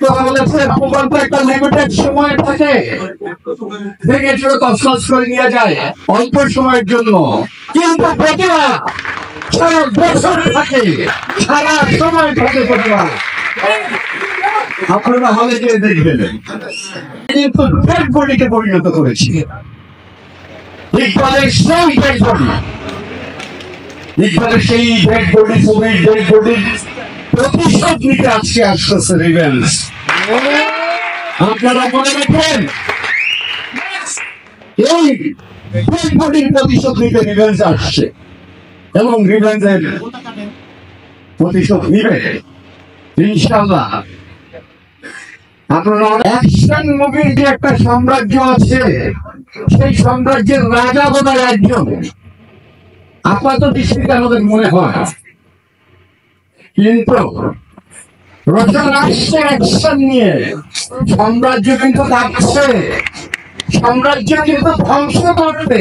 কথা বলেছেন অপমান তো একটা লিমিটেড সময় থাকে, ভেঙে চুরে তছনছ করে নিয়ে যায় অল্প সময়ের জন্য, কিন্তু প্রতিভা সারা বছর থাকে, সারা সময় থাকে প্রতিভা। আপনারা হলে গিয়ে দেখবেন কিন্তু ডেড বডিকে পরিণত করেছি। ইকবালের সেই ডেড বডি, ইকবালের সেই ডেড বডি, ছবির ডেড বডির প্রতিশোধ নিতে আজকে আসতেছে রিভেঞ্জ। আপনারা মনে রাখেন এই ডেড বডির প্রতিশোধ নিতে রিভেঞ্জ আসছে এবং রিভেঞ্জের প্রতিশোধ নিবে ইনশাআল্লাহ। আপনারা অ্যাকশন মুভির যে একটা সাম্রাজ্য আছে, সেই সাম্রাজ্যের রাজা বোধহয় একজন, আপাতত দৃষ্টিতে আমাদের মনে হয়, কিন্তু রচনা আসছে অ্যাকশন নিয়ে, সাম্রাজ্য কিন্তু থাকছে, সাম্রাজ্য কিন্তু ধ্বংস করতে,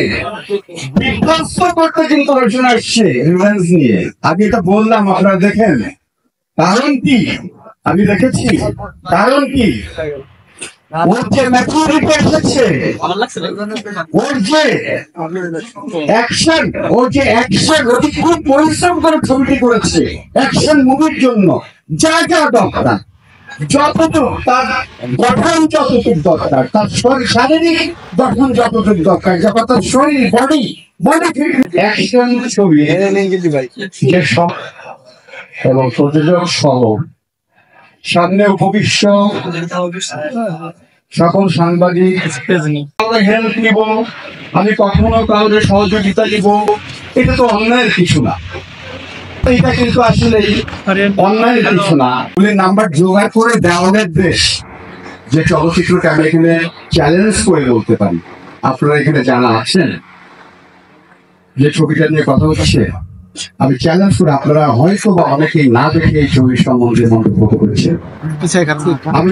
বিধ্বস্ত করতে কিন্তু রচনা আসছে রিভেঞ্জ নিয়ে। আগে এটা বললাম, আপনারা দেখেন কারণ কি, আমি দেখেছি কারণ কি, ওর যে ম্যাচুরিটি এসেছে, ওর যে অ্যাকশন, ওর যে অ্যাকশন, ও খুব পরিশ্রম করে ছবিটি করেছে অ্যাকশন মুভির জন্য। যা যা দরকার, যতটুকু তার গঠন, যতটুকু দরকার, তার শারীরিক গঠন যতটুকু দরকার, যখন তার শরীর বডি অ্যাকশন ছবি যে সব এবং প্রযোজক সহ সামনে ভবিষ্যৎ সকল সাংবাদিক হেল্প নিব, আমি কখনো কাউকে সহযোগিতা নিব, এটা তো অন্যায়ের কিছু না, এটা কিন্তু আসলে অন্যায়ের কিছু না। নাম্বার জোগাড় করে দেওয়ানের দেশ যে চলচ্চিত্রকে আমি এখানে চ্যালেঞ্জ করে বলতে পারি, আপনারা এখানে জানা আছেন যে ছবিটা নিয়ে কথা হচ্ছে, আমি চ্যালেঞ্জ করে, আপনারা হয়তো বা অনেকেই না দেখে এই ছবির সম্বন্ধে মন্তব্য করেছেন। আমি